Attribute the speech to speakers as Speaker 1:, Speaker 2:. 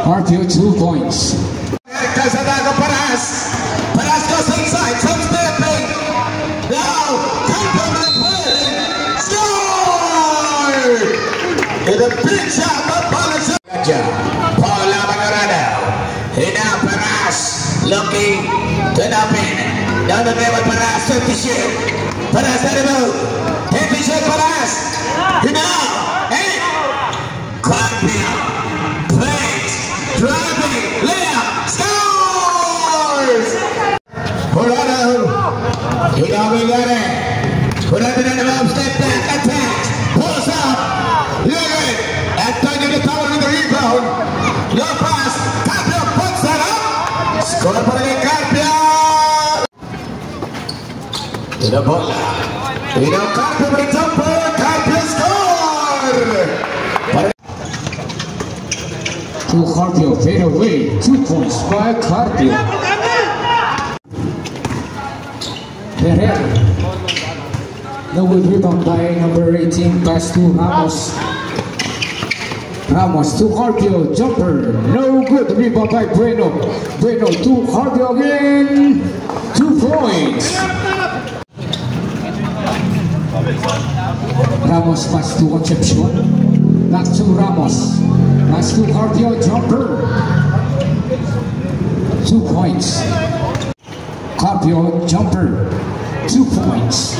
Speaker 1: Carpio 2 points.
Speaker 2: Casadaga Paras. Paras goes inside. Some stepping. Now, Carpio will play. Score! With a big shot by Palas. Paula Magarada. And now Paras looking to the pin. Down the middle, Paras, 50 shoot. Paras at the move. 50 shoot, Paras. And now, hey, Carpio plays, driving, layup, scores! Colorado, we got it. Colorado in the move, step back, attacks, pulls up, look at it. Antonio the tower with the rebound. No pass, Carpio puts that up. Score for the Carpio. To the ball. Carpio with the jumper, Carpio score!
Speaker 1: To Carpio, fade away, 2 points by Carpio. Herrera. No good rebound by number 18, pass to Ramos. Ramos to Carpio, jumper, no good rebound by Bueno. Bueno to Carpio again, 2 points. Ramos pass to Concepcion, back to Ramos. Pass to Carpio, jumper, 2 points. Carpio, jumper, 2 points.